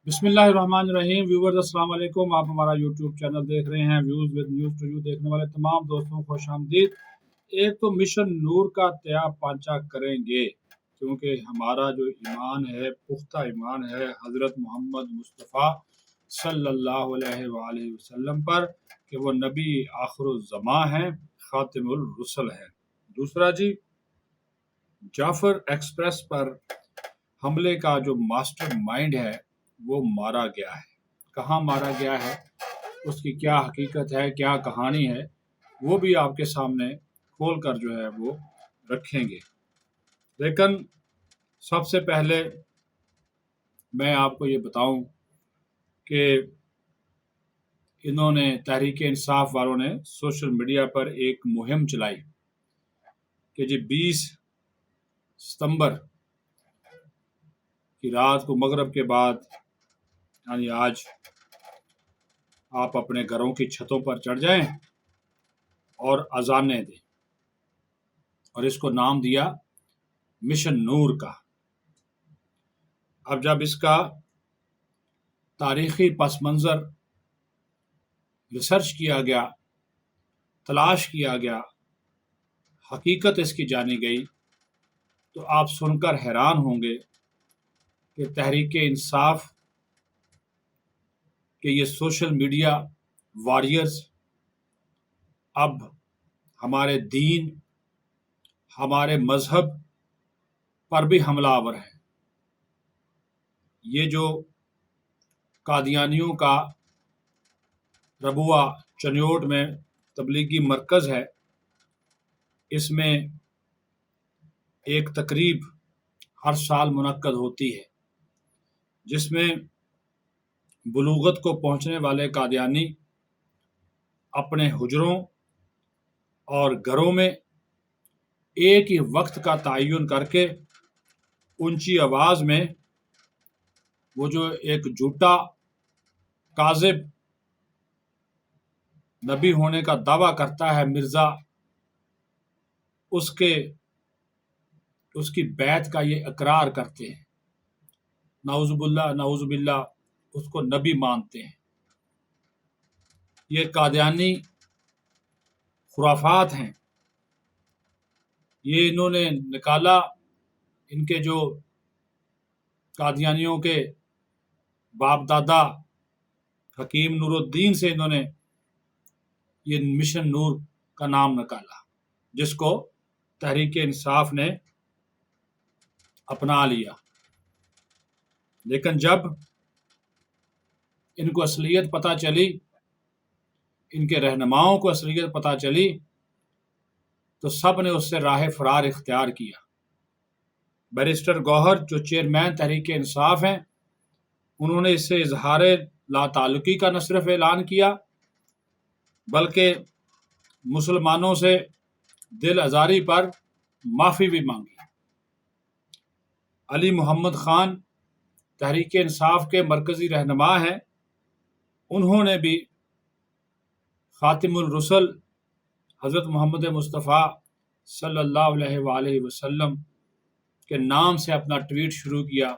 बिस्मिल्लाहिर्रहमानिर्रहीम। व्यूवर्स अस्सलाम वालेकुम। आप हमारा यूट्यूब चैनल देख रहे हैं। Views with news to you देखने वाले तमाम दोस्तों को खुश आमदीद। एक तो मिशन नूर का तया पांचा करेंगे, क्योंकि हमारा जो ईमान है, पुख्ता ईमान है हज़रत मोहम्मद मुस्तफ़ा सल्लल्लाहु अलैहि वसल्लम पर कि वो नबी आखिरुज़्ज़मा हैं, ख़ातिमुर रुसल हैं। दूसरा जी, जाफ़र एक्सप्रेस पर हमले का जो मास्टर माइंड है वो मारा गया है। कहाँ मारा गया है, उसकी क्या हकीकत है, क्या कहानी है, वो भी आपके सामने खोल कर जो है वो रखेंगे। लेकिन सबसे पहले मैं आपको ये बताऊं कि इन्होंने तहरीक इंसाफ वालों ने सोशल मीडिया पर एक मुहिम चलाई कि जी 20 सितंबर की रात को मगरिब के बाद, यानी आज, आप अपने घरों की छतों पर चढ़ जाएं और अजानें दें, और इसको नाम दिया मिशन नूर का। अब जब इसका तारीखी पस मंज़र रिसर्च किया गया, तलाश किया गया, हकीकत इसकी जानी गई, तो आप सुनकर हैरान होंगे कि तहरीक इंसाफ के ये सोशल मीडिया वॉरियर्स अब हमारे दीन, हमारे मज़हब पर भी हमलावर हैं। ये जो कादियानियों का रबुआ चनियोट में तबलीगी मरकज़ है, इसमें एक तकरीब हर साल मुनक्कद होती है, जिसमें बुलूगत को पहुँचने वाले कादियानी अपने हुजरों और घरों में एक ही वक्त का तयन करके ऊंची आवाज़ में वो जो एक झूठा काज़िब नबी होने का दावा करता है मिर्ज़ा, उसकी बैत का ये इकरार करते हैं, नाउज़ुबिल्लाह उसको नबी मानते हैं। ये कादियानी खुराफात हैं। ये इन्होंने निकाला, इनके जो कादियानियों के बाप दादा हकीम नूरुद्दीन से इन्होंने ये मिशन नूर का नाम निकाला, जिसको तहरीक इंसाफ ने अपना लिया। लेकिन जब इनको असलियत पता चली, इनके रहनुमाओं को असलियत पता चली, तो सब ने उससे राह फरार इख्तियार किया। बैरिस्टर गौहर जो चेयरमैन तहरीक इंसाफ हैं, उन्होंने इससे इजहार लाताल्लुकी का न सिर्फ ऐलान किया, बल्कि मुसलमानों से दिल आज़ारी पर माफ़ी भी मांगी। अली मोहम्मद ख़ान तहरीक इंसाफ के मरकज़ी रहनुमा हैं, उन्होंने भी ख़ातिमुर रुसल हज़रत मोहम्मद मुस्तफ़ा सल्लल्लाहु अलैहि वसल्लम के नाम से अपना ट्वीट शुरू किया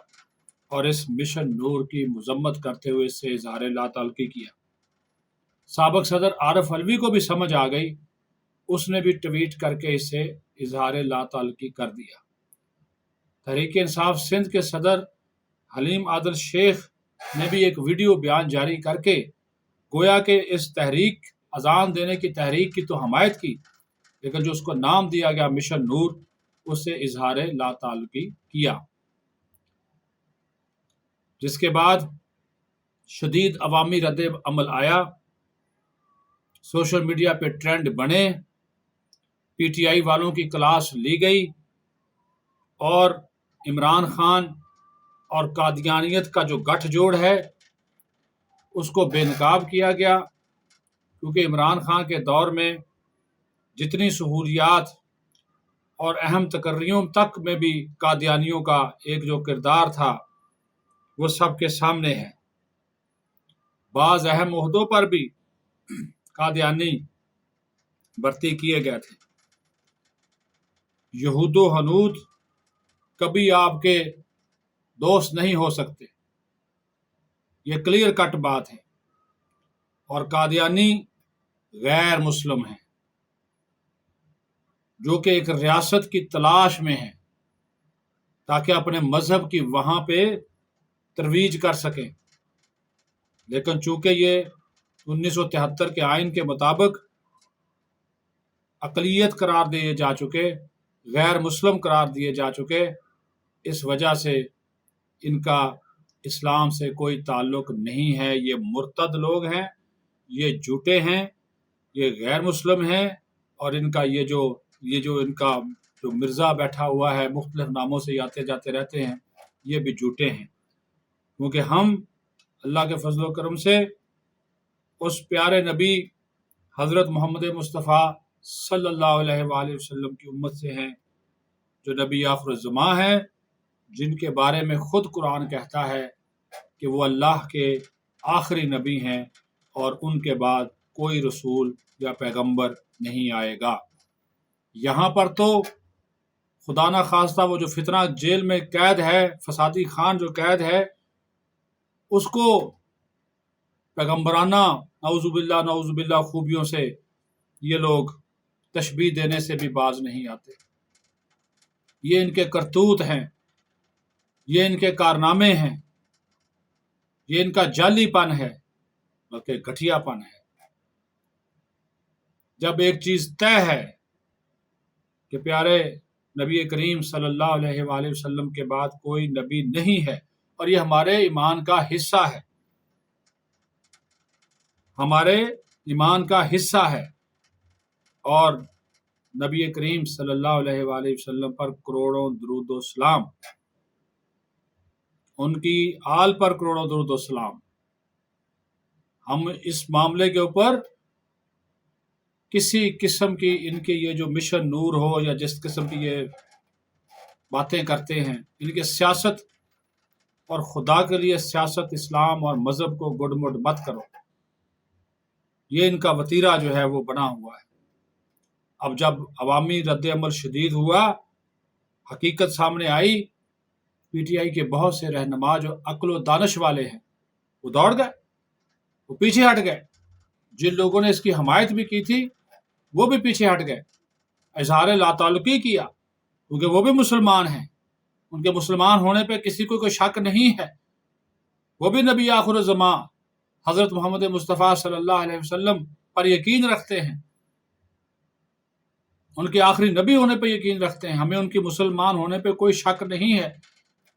और इस मिशन नूर की मज़म्मत करते हुए इससे इज़हार लाताल्लुकी किया। साबिक़ सदर आरिफ अलवी को भी समझ आ गई, उसने भी ट्वीट करके इससे इज़हार लाताल्लुकी कर दिया। तहरीक इंसाफ सिंध के सदर हलीम आदिल शेख ने भी एक वीडियो बयान जारी करके गोया कि इस तहरीक, अजान देने की तहरीक की तो हमायत की, लेकिन जो उसको नाम दिया गया मिशन नूर, उससे इजहार लाताल्लुकी किया। जिसके बाद शदीद अवामी रद्द अमल आया, सोशल मीडिया पे ट्रेंड बने, पीटीआई वालों की क्लास ली गई और इमरान खान और कादियानियत का जो गठजोड़ है उसको बेनकाब किया गया, क्योंकि इमरान खान के दौर में जितनी सहूलियात और अहम तकर्रियों तक में भी कादियानियों का एक जो किरदार था वो सबके सामने है। बाज़ अहम ओहदों पर भी कादियानी भर्ती किए गए थे। यहूदो हनूद कभी आपके दोस्त नहीं हो सकते। یہ کلیئر کٹ بات ہے، اور قادیانی غیر مسلم ہیں جو کہ ایک ریاست کی تلاش میں ہیں تاکہ اپنے مذہب کی وہاں پہ ترویج کر سکیں، لیکن چونکہ یہ 1973 کے آئین کے مطابق اقلیت قرار دیے جا چکے، غیر مسلم قرار دیے جا چکے، اس وجہ سے ان کا اسلام سے کوئی تعلق نہیں ہے۔ یہ مرتد لوگ ہیں، یہ جھوٹے ہیں، یہ غیر مسلم ہیں، اور ان کا یہ جو ان کا جو مرزا بیٹھا ہوا ہے، مختلف ناموں سے آتے جاتے رہتے ہیں، یہ بھی جھوٹے ہیں، کیونکہ ہم اللہ کے فضل و کرم سے اس پیارے نبی حضرت محمد مصطفیٰ صلی اللہ علیہ وآلہ وسلم کی امت سے ہیں، جو نبی آخر الزماں ہیں، جن کے بارے میں خود قرآن کہتا ہے کہ وہ اللہ کے آخری نبی ہیں اور ان کے بعد کوئی رسول یا پیغمبر نہیں آئے گا۔ یہاں پر تو خدا نہ خواستہ وہ جو فتنہ جیل میں قید ہے، فسادی خان جو قید ہے، اس کو پیغمبرانہ نعوذ باللہ خوبیوں سے یہ لوگ تشبیہ دینے سے بھی باز نہیں آتے۔ یہ ان کے کرتوت ہیں، یہ ان کے کارنامے ہیں، یہ ان کا جعلی پن ہے، بلکہ گھٹیا پن ہے۔ جب ایک چیز طے ہے کہ پیارے نبی کریم صلی اللہ علیہ وآلہ وسلم کے بعد کوئی نبی نہیں ہے، اور یہ ہمارے ایمان کا حصہ ہے، ہمارے ایمان کا حصہ ہے، اور نبی کریم صلی اللہ علیہ وآلہ وسلم پر کروڑوں درود و سلام، ان کی آل پر کروڑوں درود و سلام۔ ہم اس معاملے کے اوپر کسی قسم کی ان کے یہ جو مشن نور ہو یا جس قسم کی یہ باتیں کرتے ہیں، ان کے سیاست اور خدا کے لیے سیاست، اسلام اور مذہب کو گڈ مڈ مت کرو، یہ ان کا وتیرہ جو ہے وہ بنا ہوا ہے۔ اب جب عوامی رد عمل شدید ہوا، حقیقت سامنے آئی، پی ٹی آئی کے بہت سے رہنما جو عقل و دانش والے ہیں وہ دوڑ گئے، وہ پیچھے ہٹ گئے، جن لوگوں نے اس کی حمایت بھی کی تھی وہ بھی پیچھے ہٹ گئے، اظہار لا تعلقی کیا، کیونکہ وہ بھی مسلمان ہیں، ان کے مسلمان ہونے پہ کسی کو کوئی شک نہیں ہے، وہ بھی نبی آخر الزماں حضرت محمد مصطفیٰ صلی اللہ علیہ وسلم پر یقین رکھتے ہیں، ان کے آخری نبی ہونے پہ یقین رکھتے ہیں، ہمیں ان کے مسلمان ہونے پہ کوئی شک نہیں ہے،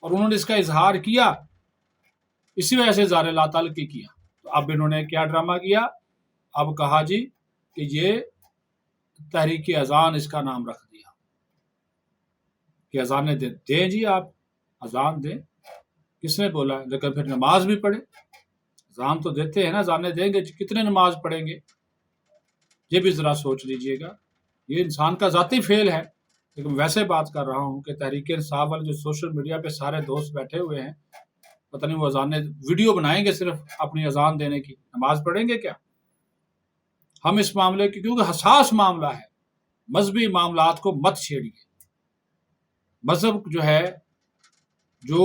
اور انہوں نے اس کا اظہار کیا، اسی وجہ سے اظہار لا تعلقی کیا۔ تو اب انہوں نے کیا ڈرامہ کیا؟ اب کہا جی کہ یہ تحریک اذان اس کا نام رکھ دیا کہ اذانیں دیں جی، آپ اذان دیں، کس نے بولا ہے؟ لیکن پھر نماز بھی پڑھے، اذان تو دیتے ہیں نا، اذانیں دیں گے، کتنے نماز پڑھیں گے؟ یہ بھی ذرا سوچ لیجئے گا، یہ انسان کا ذاتی فعل ہے۔ لیکن ویسے بات کر رہا ہوں کہ تحریک انصاف والے جو سوشل میڈیا پہ سارے دوست بیٹھے ہوئے ہیں، پتہ نہیں وہ اذانیں ویڈیو بنائیں گے صرف اپنی اذان دینے کی، نماز پڑھیں گے کیا؟ ہم اس معاملے کی، کیونکہ حساس معاملہ ہے، مذہبی معاملات کو مت چھیڑیے۔ مذہب جو ہے، جو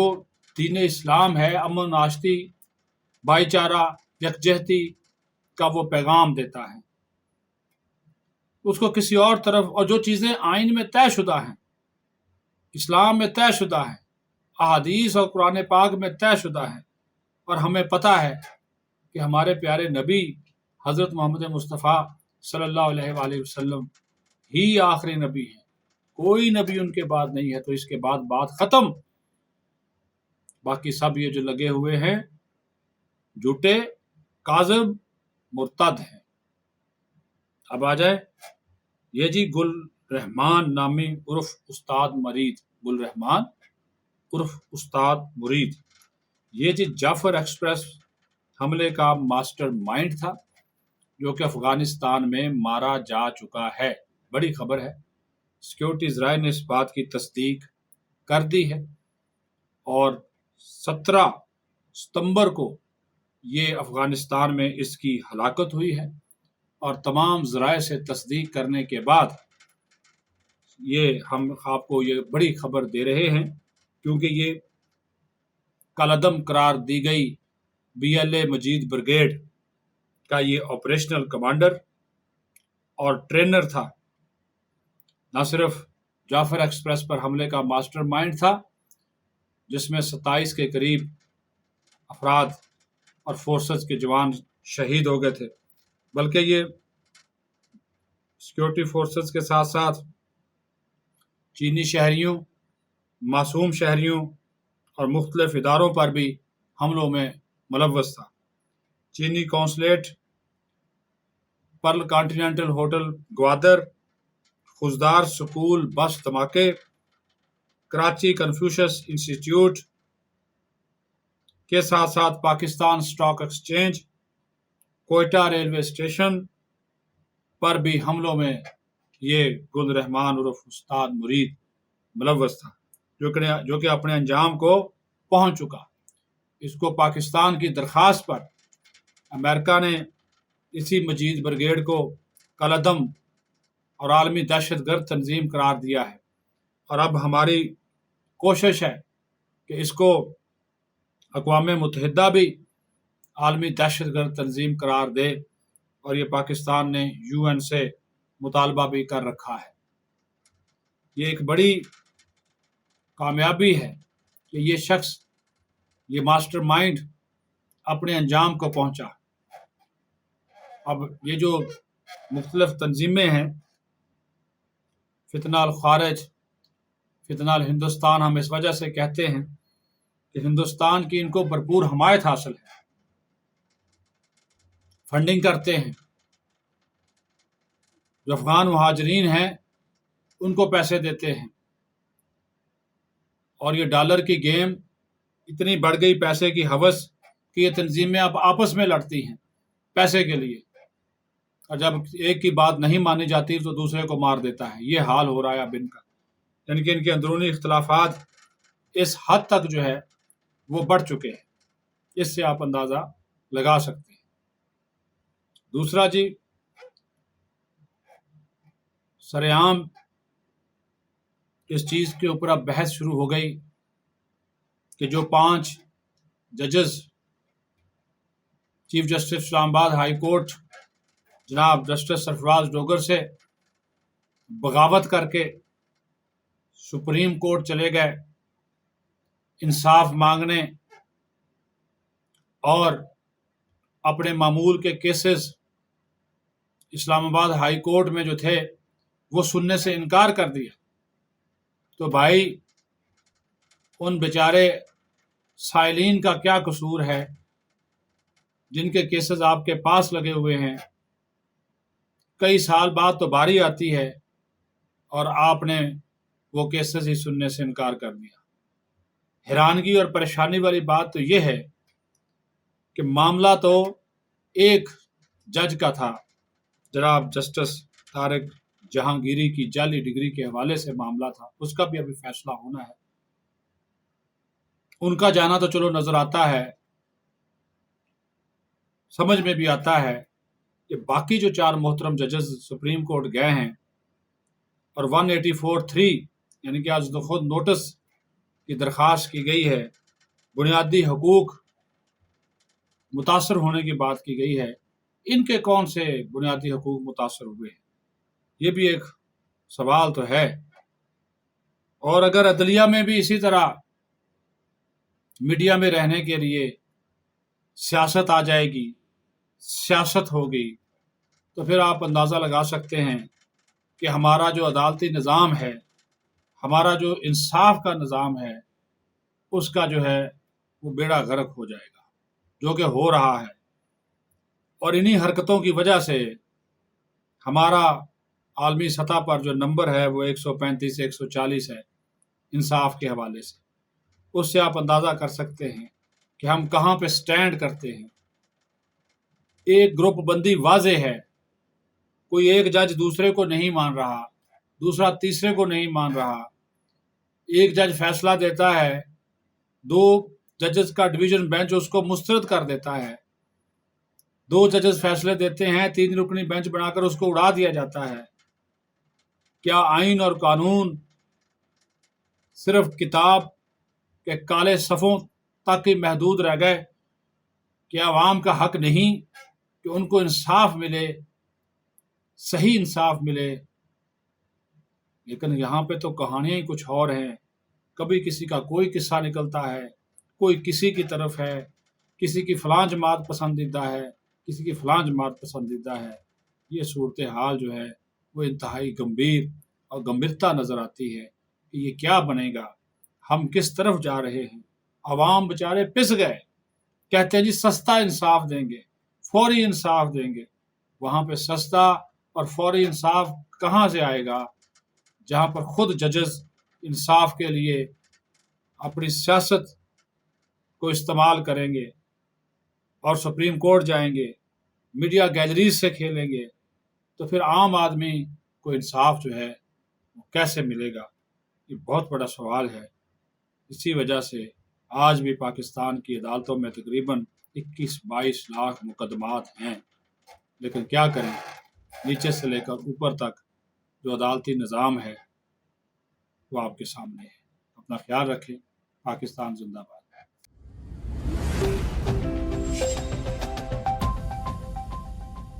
دین اسلام ہے، امن آشتی، بھائی چارہ، یکجہتی کا وہ پیغام دیتا ہے، اس کو کسی اور طرف، اور جو چیزیں آئین میں طے شدہ ہیں، اسلام میں طے شدہ ہیں، احادیث اور قرآن پاک میں طے شدہ ہیں، اور ہمیں پتہ ہے کہ ہمارے پیارے نبی حضرت محمد مصطفیٰ صلی اللہ علیہ وآلہ وسلم ہی آخری نبی ہیں، کوئی نبی ان کے بعد نہیں ہے، تو اس کے بعد بات ختم۔ باقی سب یہ جو لگے ہوئے ہیں جھوٹے، کاذب، مرتد ہیں۔ اب آ جائے یہ جی گل رحمان نامی عرف استاد مرید، گل رحمان عرف استاد مرید، یہ جی جعفر ایکسپریس حملے کا ماسٹر مائنڈ تھا، جو کہ افغانستان میں مارا جا چکا ہے۔ بڑی خبر ہے، سیکیورٹی ذرائع نے اس بات کی تصدیق کر دی ہے، اور 17 ستمبر کو یہ افغانستان میں اس کی ہلاکت ہوئی ہے، اور تمام ذرائع سے تصدیق کرنے کے بعد یہ ہم آپ کو یہ بڑی خبر دے رہے ہیں، کیونکہ یہ کالعدم قرار دی گئی BLA मजीद ब्रिगेड का ये ऑपरेशनल कमांडर और ट्रेनर था। न सिर्फ जाफर एक्सप्रेस पर हमले का मास्टरमाइंड था, जिसमें 27 के करीब अफराद और फोर्सेस के जवान शहीद हो गए थे, बल्कि ये सिक्योरिटी फोर्सेस के साथ साथ चीनी शहरियों, मासूम शहरियों और मुख्तलिफ इदारों पर भी हमलों में मुलव्वस था। चीनी consulate, Perl continental hotel Gwadar, Khuzdar school bus धमाके, कराची कन्फ्यूशस इंस्टीट्यूट के साथ साथ Pakistan stock exchange, Quetta railway station पर भी हमलों में ये गुल रहमान उर्फ उस्ताद मुरीद मुलव्वस था, जो कि अपने अंजाम को पहुंच चुका। इसको पाकिस्तान की दरख्वास्त पर अमेरिका ने इसी मजीद ब्रिगेड को कलअदम और आलमी दहशतगर्द तंजीम करार दिया है, और अब हमारी कोशिश है कि इसको अक़वाम मुत्तहिदा भी आलमी दहशतगर्द तंजीम करार दे, और ये पाकिस्तान ने UN से मुतालबा भी कर रखा है। ये एक बड़ी कामयाबी है कि ये शख्स, ये मास्टरमाइंड अपने अंजाम को पहुंचा। अब ये जो मुख्तलिफ तंजीमें हैं, फितना अल खारिज, फितना अल हिंदुस्तान, हम इस वजह से कहते हैं कि हिंदुस्तान की इनको भरपूर हमायत हासिल है, फंडिंग करते हैं। जो अफगान मुहाजिरीन हैं उनको पैसे देते हैं, और ये डॉलर की गेम इतनी बढ़ गई, पैसे की हवस, कि ये तंजीमें अब आपस में लड़ती हैं पैसे के लिए, और जब एक की बात नहीं मानी जाती तो दूसरे को मार देता है। ये हाल हो रहा है अब इनका, यानी कि इनके अंदरूनी इख्तलाफात इस हद तक जो है वो बढ़ चुके हैं। इससे आप अंदाज़ा लगा सकते हैं। दूसरा जी, सरेआम इस चीज़ के ऊपर अब बहस शुरू हो गई कि जो 5 जजेस chief justice Islamabad high court जनाब जस्टिस सरफराज डोगर से बगावत करके सुप्रीम कोर्ट चले गए इंसाफ मांगने, और अपने मामूल के केसेस इस्लामाबाद हाई कोर्ट में जो थे वो सुनने से इनकार कर दिया। तो भाई, उन बेचारे साइलीन का क्या कसूर है जिनके केसेस आपके पास लगे हुए हैं? कई साल बाद तो बारी आती है और आपने वो केसेस ही सुनने से इनकार कर दिया। हैरानगी और परेशानी वाली बात तो ये है कि मामला तो एक जज का था, जनाब जस्टिस तारिक जहांगीरी की जाली डिग्री के हवाले से मामला था, उसका भी अभी फैसला होना है। उनका जाना तो चलो नजर आता है, समझ में भी आता है कि बाकी जो 4 मोहतरम जजेस सुप्रीम कोर्ट गए हैं और 184(3 यानी कि आज खुद नोटिस की दरख्वास्त की गई है, बुनियादी हकूक मुतासर होने की बात की गई है, इनके कौन से बुनियादी हकूक मुतासर हुए हैं? ये भी एक सवाल तो है। और अगर अदलिया में भी इसी तरह मीडिया में रहने के लिए सियासत आ जाएगी, सियासत होगी, तो फिर आप अंदाज़ा लगा सकते हैं कि हमारा जो अदालती निज़ाम है, हमारा जो इंसाफ का निज़ाम है, उसका जो है वो बेड़ा गर्क हो जाएगा, जो कि हो रहा है। और इन्हीं हरकतों की वजह से हमारा आलमी सतह पर जो नंबर है वो 135 से 140 है इंसाफ के हवाले से। उससे आप अंदाज़ा कर सकते हैं कि हम कहाँ पे स्टैंड करते हैं। एक ग्रुप बंदी वाजे है, कोई एक जज दूसरे को नहीं मान रहा, दूसरा तीसरे को नहीं मान रहा। एक जज फैसला देता है, 2 जजेस का डिवीज़न बेंच उसको मुस्तरद कर देता है। 2 जजेस फैसले देते हैं, 3 रुकनी बेंच बनाकर उसको उड़ा दिया जाता है। क्या आइन और कानून सिर्फ किताब के काले सफ़ों तक ही महदूद रह गए? کہ عوام کا حق نہیں کہ ان کو انصاف ملے، صحیح انصاف ملے؟ لیکن یہاں پہ تو کہانیاں ہی کچھ اور ہیں. کبھی کسی کا کوئی قصہ نکلتا ہے، کوئی کسی کی طرف ہے، کسی کی فلاں جماعت پسندیدہ ہے، کسی کی فلاں جماعت پسندیدہ ہے. یہ صورتحال جو ہے وہ انتہائی گمبھیر اور گمبھیرتا نظر آتی ہے کہ یہ کیا بنے گا، ہم کس طرف جا رہے ہیں. عوام بیچارے پس گئے، کہتے ہیں جی سستا انصاف دیں گے، فوری انصاف دیں گے. وہاں پہ سستا اور فوری انصاف کہاں سے آئے گا جہاں پر خود ججز انصاف کے لیے اپنی سیاست کو استعمال کریں گے اور سپریم کورٹ جائیں گے، میڈیا گیلریز سے کھیلیں گے، تو پھر عام آدمی کو انصاف جو ہے وہ کیسے ملے گا؟ یہ بہت بڑا سوال ہے. اسی وجہ سے آج بھی پاکستان کی عدالتوں میں تقریباً 21-22 لاکھ مقدمات ہیں. لیکن کیا کریں، نیچے سے لے کر اوپر تک جو عدالتی نظام ہے وہ آپ کے سامنے ہے. اپنا خیال رکھیں. پاکستان زندہ باد.